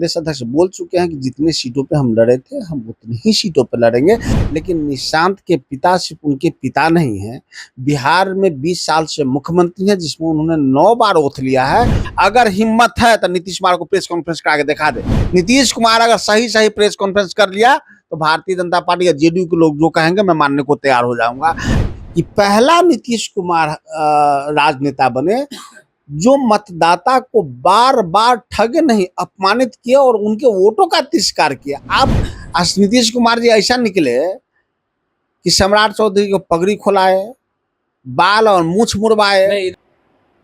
प्रदेश अध्यक्ष बोल चुके हैं कि जितने सीटों पे हम लड़े थे हम उतनी ही सीटों पे लड़ेंगे, लेकिन निशांत के पिता सिर्फ उनके पिता नहीं हैं, बिहार में 20 साल से मुख्यमंत्री हैं जिसमें उन्होंने 9 बार ओथ लिया है। अगर हिम्मत है तो नीतीश कुमार को प्रेस कॉन्फ्रेंस करा के दिखा दे। नीतीश कुमार अगर सही प्रेस कॉन्फ्रेंस कर लिया तो भारतीय जनता पार्टी या जेडीयू के लोग जो कहेंगे मैं मानने को तैयार हो जाऊंगा कि पहला नीतीश कुमार राजनेता बने जो मतदाता को बार बार ठगे नहीं, अपमानित किया और उनके वोटों का तिरस्कार किया। अब नीतीश कुमार जी ऐसा निकले कि सम्राट चौधरी को पगड़ी खोलाए, बाल और मूछ मुड़वाए।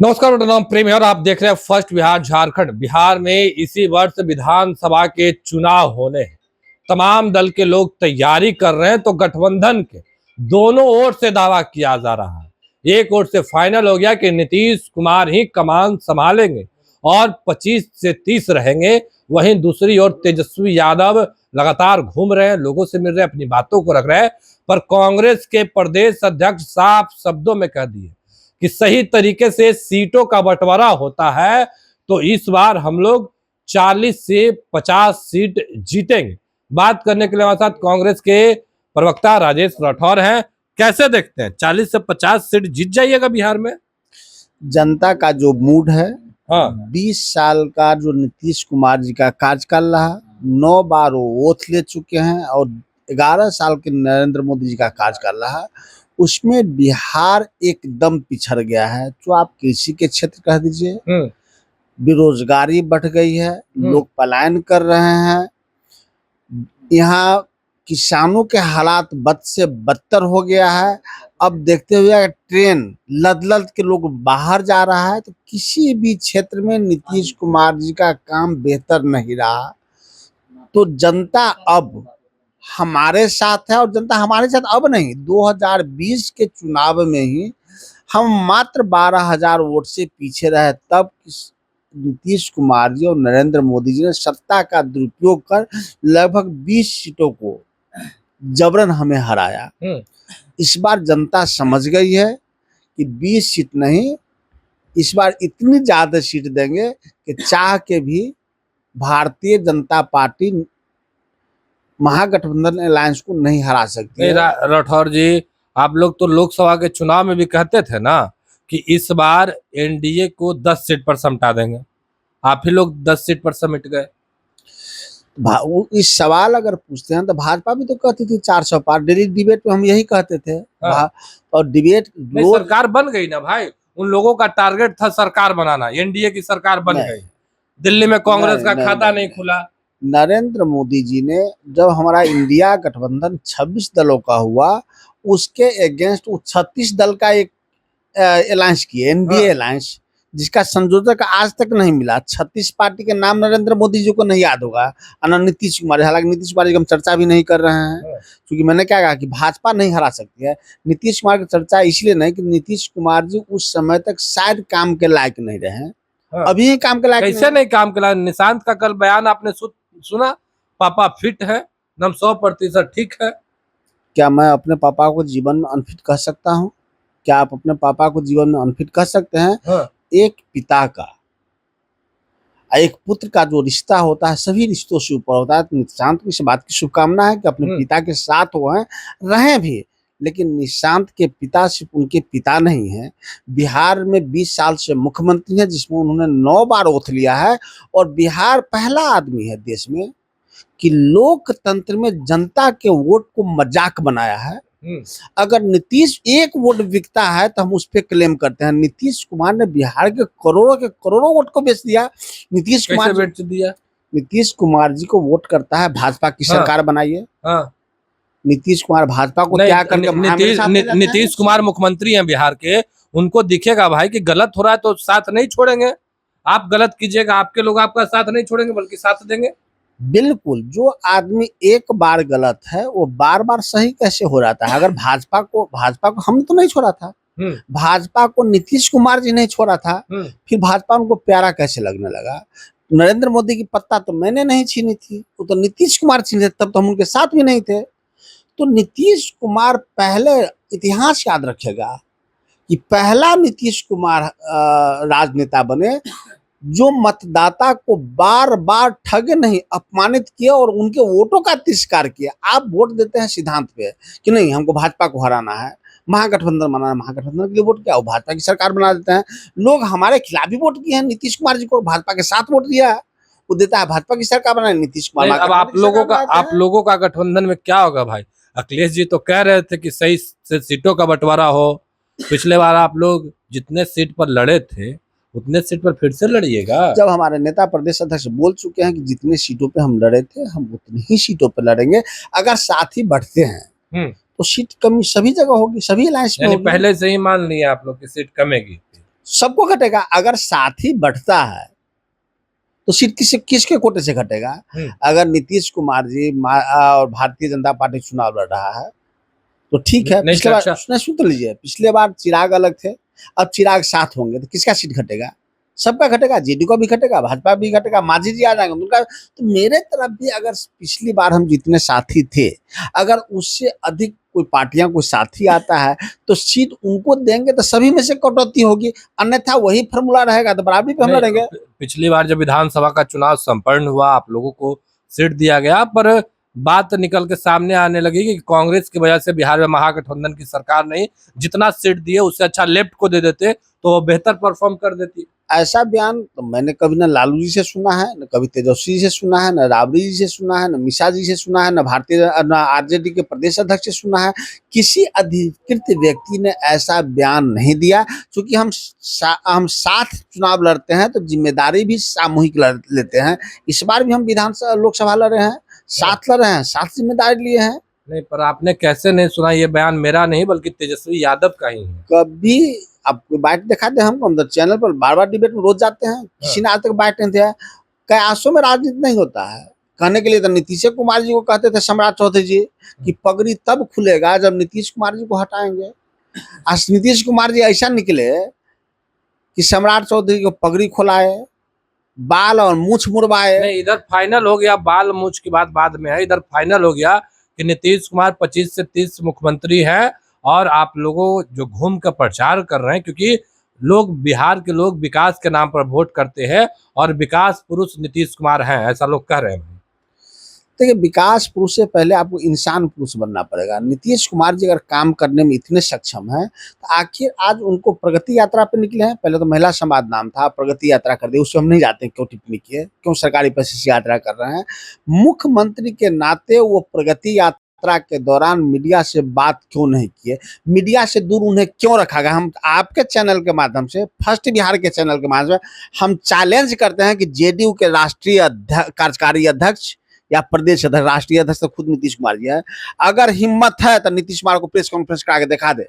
नमस्कार, मेरा नाम प्रेम है और आप देख रहे हैं फर्स्ट बिहार झारखंड। बिहार में इसी वर्ष विधानसभा के चुनाव होने हैं। तमाम दल के लोग तैयारी कर रहे हैं, तो गठबंधन के दोनों ओर से दावा किया जा रहा है। एक ओर से फाइनल हो गया कि नीतीश कुमार ही कमान संभालेंगे और 25 से 30 रहेंगे। वहीं दूसरी ओर तेजस्वी यादव लगातार घूम रहे हैं, लोगों से मिल रहे हैं, अपनी बातों को रख रहे हैं। पर कांग्रेस के प्रदेश अध्यक्ष साफ शब्दों में कह दिए कि सही तरीके से सीटों का बंटवारा होता है तो इस बार हम लोग 40 से 50 सीट जीतेंगे। बात करने के लिए हमारे साथ कांग्रेस के प्रवक्ता राजेश राठौर हैं। कैसे देखते हैं, 40 से 50 सीट जीत जाइएगा बिहार में? जनता का जो मूड है, हाँ, 20 साल का जो नीतीश कुमार जी का कार्यकाल रहा, 9 बार वो ओथ ले चुके हैं और 11 साल के नरेंद्र मोदी जी का कार्यकाल रहा, उसमें बिहार एकदम पिछड़ गया है। जो आप कृषि के क्षेत्र कह दीजिए, बेरोजगारी बढ़ गई है, लोग पलायन कर रहे हैं, यहाँ किसानों के हालात बद से बदतर हो गया है। अब देखते हुए ट्रेन लद के लोग बाहर जा रहा है, तो किसी भी क्षेत्र में नीतीश कुमार जी का काम बेहतर नहीं रहा। तो जनता अब हमारे साथ है और जनता हमारे साथ अब नहीं, 2020 के चुनाव में ही हम मात्र 12,000 वोट से पीछे रहे, तब नीतीश कुमार जी और नरेंद्र मोदी जी ने सत्ता का दुरुपयोग कर लगभग 20 सीटों को जबरन हमें हराया। इस बार जनता समझ गई है कि 20 सीट नहीं, इस बार इतनी ज्यादा सीट देंगे कि चाह के भी भारतीय जनता पार्टी महागठबंधन अलायंस को नहीं हरा सकती है। राठौर जी, आप लोग तो लोकसभा के चुनाव में भी कहते थे ना कि इस बार एनडीए को 10 सीट पर समटा देंगे। आप ही लोग 10 सीट पर समिट गए। इस सवाल अगर पूछते हैं तो भाजपा भी तो कहती थी 400 पार। डेली डिबेट में हम यही कहते थे। हाँ। और डिबेट सरकार बन गई ना भाई, उन लोगों का टारगेट था सरकार बनाना, एनडीए की सरकार बन गई। दिल्ली में कांग्रेस का खाता नहीं खुला। नरेंद्र मोदी जी ने जब हमारा इंडिया गठबंधन 26 दलों का हुआ, उसके अगेंस्ट 36 दल का एक अलायंस किए, एनडीए अलायंस, जिसका संयोजक आज तक नहीं मिला। 36 पार्टी के नाम नरेंद्र मोदी जी को नहीं याद होगा, नीतीश कुमार। हालांकि नीतीश कुमार जी की हम चर्चा भी नहीं कर रहे हैं, क्योंकि मैंने क्या कहा कि भाजपा नहीं हरा सकती है। नीतीश कुमार की चर्चा इसलिए नहीं कि नीतीश कुमार जी उस समय तक शायद काम के लायक नहीं रहे। अभी ही काम के लायक कैसे नहीं काम के लायक? निशांत का कल बयान आपने सुना, पापा फिट है, एकदम 100% ठीक है। क्या मैं अपने पापा को जीवन में अनफिट कह सकता हूँ? क्या आप अपने पापा को जीवन में अनफिट कह सकते हैं? हाँ। एक पिता का, एक पुत्र का जो रिश्ता होता है सभी रिश्तों से ऊपर होता है। तो निशांत को इस बात की शुभकामना है कि अपने पिता के साथ वो हैं, रहें भी। लेकिन निशांत के पिता सिर्फ उनके पिता नहीं हैं, बिहार में 20 साल से मुख्यमंत्री हैं जिसमें उन्होंने 9 बार ओथ लिया है। और बिहार पहला आदमी है देश में कि लोकतंत्र में जनता के वोट को मजाक बनाया है। अगर नीतीश एक वोट बिकता है तो हम उस पर क्लेम करते हैं। नीतीश कुमार ने बिहार के करोड़ों वोट को बेच दिया। नीतीश कुमार बेच दिया। नीतीश कुमार जी को वोट करता है भाजपा की सरकार बनाइए। नीतीश कुमार भाजपा को क्या करके नीतीश कुमार मुख्यमंत्री हैं बिहार के, उनको दिखेगा भाई कि गलत हो रहा है तो साथ नहीं छोड़ेंगे। आप गलत कीजिएगा, आपके लोग आपका साथ नहीं छोड़ेंगे बल्कि साथ देंगे। बिल्कुल, जो आदमी एक बार गलत है वो बार बार सही कैसे हो जाता है? अगर भाजपा को हम तो नहीं छोड़ा था, भाजपा को नीतीश कुमार जी नहीं छोड़ा था, फिर भाजपा उनको प्यारा कैसे लगने लगा? नरेंद्र मोदी की पत्ता तो मैंने नहीं छीनी थी, वो तो नीतीश कुमार छीने, तब तो हम उनके साथ भी नहीं थे। तो नीतीश कुमार पहले, इतिहास याद रखेगा कि पहला नीतीश कुमार राजनेता बने जो मतदाता को बार बार ठगे नहीं, अपमानित किया और उनके वोटों का तिरस्कार किया। आप वोट देते हैं सिद्धांत पे कि नहीं हमको भाजपा को हराना है, महागठबंधन बनाना है, महागठबंधन के लिए वोट किया, वो भाजपा की सरकार बना देते हैं। लोग हमारे खिलाफ भी वोट किए हैं, नीतीश कुमार जी को भाजपा के साथ वोट दिया है, वो देता है भाजपा की सरकार बनाए, नीतीश कुमार नहीं, अब आप लोगों का गठबंधन में क्या होगा भाई? अखिलेश जी तो कह रहे थे कि सही से सीटों का बंटवारा हो। पिछले बार आप लोग जितने सीट पर लड़े थे उतने सीट पर फिर से लड़िएगा। जब हमारे नेता प्रदेश अध्यक्ष बोल चुके हैं कि जितनी सीटों पे हम लड़े थे हम उतनी ही सीटों पे लड़ेंगे, अगर साथ ही बढ़ते हैं तो सीट कमी सभी जगह होगी, सभी अलायंस में यानी होगी। पहले से ही मान लिया आप लोग की सीट कमेगी। सबको घटेगा, अगर साथ ही बढ़ता है तो सीट किसके कोटे से घटेगा? अगर नीतीश कुमार जी और भारतीय जनता पार्टी चुनाव लड़ रहा है तो ठीक है। नहीं, पिछले बार अच्छा। सुन तो लीजिए, पिछले बार चिराग अलग थे, अब चिराग साथ होंगे तो किसका सीट घटेगा? सबका घटेगा, जेडीयू का भी घटेगा, भाजपा भी घटेगा, मांझी जी आ जाएंगे उनका। तो मेरे तरफ भी अगर पिछली बार हम जितने साथी थे, अगर उससे अधिक कोई पार्टियां कोई साथी आता है तो सीट उनको देंगे तो सभी में से कटौती होगी, अन्यथा वही फॉर्मूला रहेगा तो बराबरी पे हम नहीं, लड़ेंगे। पिछली बार जब विधानसभा का चुनाव संपन्न हुआ आप लोगों को सीट दिया गया, पर बात निकल के सामने आने लगी कि कांग्रेस की वजह से बिहार में महागठबंधन की सरकार नहीं, जितना सीट दिए उससे अच्छा लेफ्ट को दे देते तो वो बेहतर परफॉर्म कर देती। ऐसा बयान तो मैंने कभी न लालू जी से सुना है, न कभी तेजस्वी जी से सुना है, न राबड़ी जी से सुना है, न मिश्रा जी से सुना है, न आरजेडी के प्रदेश अध्यक्ष से सुना है। किसी अधिकृत व्यक्ति ने ऐसा बयान नहीं दिया, क्योंकि हम साथ चुनाव लड़ते हैं तो जिम्मेदारी भी सामूहिक लेते हैं। इस बार भी हम विधानसभा लोकसभा लड़ रहे हैं, साथ लड़ रहे हैं, साथ जिम्मेदारी लिए हैं। नहीं, पर आपने कैसे नहीं सुना? ये बयान मेरा नहीं बल्कि तेजस्वी यादव का ही है। कभी आपको बाइट दिखा दे हमको, हम तो चैनल पर बार बार डिबेट में रोज जाते हैं, किसी ने आज तक बाइट नहीं दिया। कयासों में राजनीति नहीं होता है। कहने के लिए तो नीतीश कुमार जी को कहते थे सम्राट चौधरी जी कि पगड़ी तब खुलेगा जब नीतीश कुमार जी को हटाएंगे। आज नीतीश कुमार जी ऐसा निकले कि सम्राट चौधरी को पगड़ी खुलाए, बाल और मूछ मुड़वाए। नहीं, इधर फाइनल हो गया, बाल मूछ की बात बाद में है। इधर फाइनल हो गया कि नीतीश कुमार 25 से 30 मुख्यमंत्री हैं और आप लोगों जो घूम कर प्रचार कर रहे हैं, क्योंकि लोग बिहार के लोग विकास के नाम पर वोट करते हैं और विकास पुरुष नीतीश कुमार हैं, ऐसा लोग कह रहे हैं। देखिए, विकास पुरुष से पहले आपको इंसान पुरुष बनना पड़ेगा। नीतीश कुमार जी अगर काम करने में इतने सक्षम हैं तो आखिर आज उनको प्रगति यात्रा पे निकले हैं। पहले तो महिला संवाद नाम था, प्रगति यात्रा कर दी, उससे हम नहीं जाते क्यों टिप्पणी किए, क्यों सरकारी पैसे से यात्रा कर रहे हैं। मुख्यमंत्री के नाते वो प्रगति यात्रा के दौरान मीडिया से बात क्यों नहीं किए, मीडिया से दूर उन्हें क्यों रखा गया? हम आपके चैनल के माध्यम से, फर्स्ट बिहार के चैनल के माध्यम से हम चैलेंज करते हैं कि जेडीयू के राष्ट्रीय कार्यकारी अध्यक्ष या प्रदेश अध्यक्ष, राष्ट्रीय अध्यक्ष तो खुद नीतीश कुमार जी है, अगर हिम्मत है तो नीतीश कुमार को प्रेस कॉन्फ्रेंस करा के दिखा दे।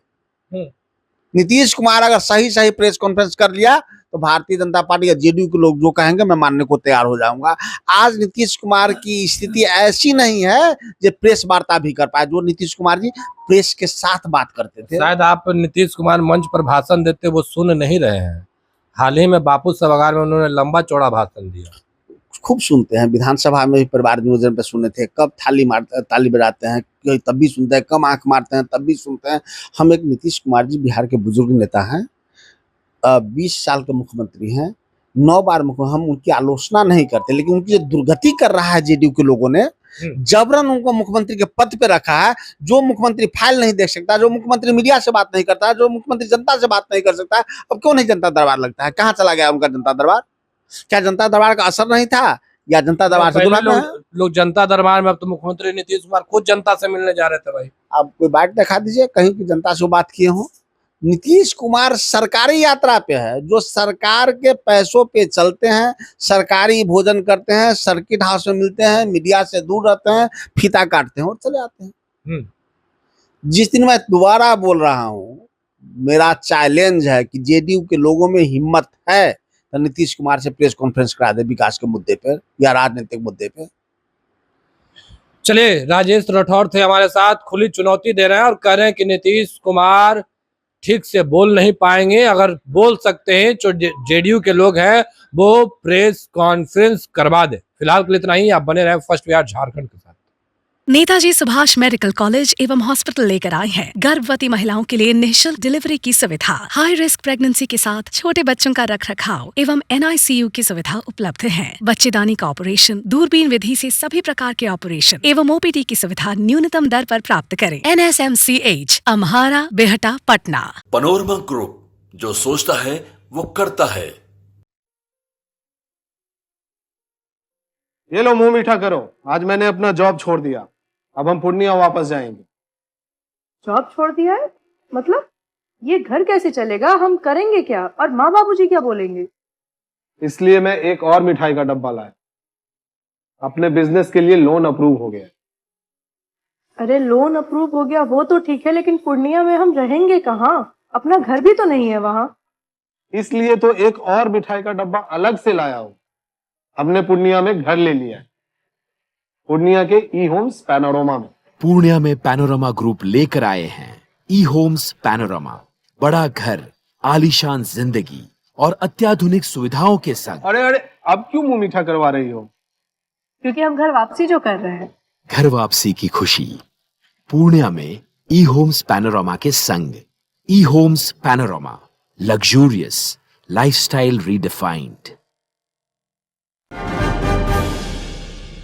नीतीश कुमार अगर सही प्रेस कॉन्फ्रेंस कर लिया तो भारतीय जनता पार्टी या जेडीयू के लोग जो कहेंगे मैं मानने को तैयार हो जाऊंगा। आज नीतीश कुमार की स्थिति ऐसी नहीं है जो प्रेस वार्ता भी कर पाए। जो नीतीश कुमार जी प्रेस के साथ बात करते थे। शायद आप नीतीश कुमार मंच पर भाषण देते वो सुन नहीं रहे हैं। हाल ही में बापू सभागार में उन्होंने लंबा चौड़ा भाषण दिया, खूब सुनते हैं। विधानसभा में भी परिवार नियोजन पे सुने थे, कब ताली बजाते हैं तब भी सुनते हैं, कम आंख मारते हैं तब भी सुनते हैं। हम एक नीतीश कुमार जी बिहार के बुजुर्ग नेता हैं, 20 साल के मुख्यमंत्री हैं, 9 बार मुख्यमंत्री। हम उनकी आलोचना नहीं करते, लेकिन उनकी जो दुर्गति कर रहा है जेडीयू के लोगों ने, जबरन उनको मुख्यमंत्री के पद पे रखा है। जो मुख्यमंत्री फाइल नहीं देख सकता, जो मुख्यमंत्री मीडिया से बात नहीं करता, जो मुख्यमंत्री जनता से बात नहीं कर सकता, अब क्यों नहीं जनता दरबार लगता है? कहाँ चला गया उनका जनता दरबार? क्या जनता दरबार का असर नहीं था या जनता दरबार से दूर लोग जनता दरबार में? अब तो मुख्यमंत्री नीतीश कुमार खुद जनता से मिलने जा रहे थे भाई। आप कोई बात दिखा दीजिए कहीं की जनता से बात किए हो। नीतीश कुमार सरकारी यात्रा पे है, जो सरकार के पैसों पे चलते हैं, सरकारी भोजन करते हैं, सर्किट हाउस में मिलते हैं, मीडिया से दूर रहते हैं, फीता काटते हैं और चले आते हैं। जिस दिन मैं दोबारा बोल रहा हूँ, मेरा चैलेंज है कि जेडीयू के लोगों में हिम्मत है तो नीतीश कुमार से प्रेस कॉन्फ्रेंस करा दे विकास के मुद्दे पर या राजनीतिक मुद्दे पर। चलिए, राजेश राठौर थे हमारे साथ, खुली चुनौती दे रहे हैं और कह रहे हैं कि नीतीश कुमार ठीक से बोल नहीं पाएंगे। अगर बोल सकते हैं जो जेडीयू के लोग हैं वो प्रेस कॉन्फ्रेंस करवा दे। फिलहाल के लिए इतना ही। आप बने रहे फर्स्ट बिहार झारखंड के साथ। नेताजी सुभाष मेडिकल कॉलेज एवं हॉस्पिटल लेकर आए हैं गर्भवती महिलाओं के लिए निःशुल्क डिलीवरी की सुविधा। हाई रिस्क प्रेगनेंसी के साथ छोटे बच्चों का रखरखाव एवं NICU की सुविधा उपलब्ध है। बच्चेदानी का ऑपरेशन, दूरबीन विधि से सभी प्रकार के ऑपरेशन एवं OPD की सुविधा न्यूनतम दर पर प्राप्त करें। NSMCH, अम्हारा, बेहटा, पटना। पैनोरमा ग्रुप, जो सोचता है वो करता है। ये लो मुंह मीठा करो, आज मैंने अपना जॉब छोड़ दिया। अब हम पूर्णिया वापस जाएंगे। जॉब छोड़ दिया है? मतलब ये घर कैसे चलेगा? हम करेंगे क्या? और माँ बाबूजी क्या बोलेंगे? इसलिए मैं एक और मिठाई का डब्बा लाया। अपने बिजनेस के लिए लोन अप्रूव हो गया। अरे लोन अप्रूव हो गया वो तो ठीक है, लेकिन पूर्णिया में हम रहेंगे कहाँ? अपना घर भी तो नहीं है वहाँ। इसलिए तो एक और मिठाई का डब्बा अलग से लाया हूँ। हमने पूर्णिया में घर ले लिया है, पूर्णिया के ई-होम्स पैनोरमा में। पूर्णिया में पैनोरमा ग्रुप लेकर आए हैं ई-होम्स पैनोरमा। बड़ा घर, आलीशान जिंदगी और अत्याधुनिक सुविधाओं के संग। अरे अरे, अब क्यों मुंह मीठा करवा रही हो? क्योंकि हम घर वापसी जो कर रहे हैं। घर वापसी की खुशी पूर्णिया में ई-होम्स पैनोरमा के संग। ई-होम्स पैनोरमा, लग्जूरियस लाइफस्टाइल रीडिफाइंड।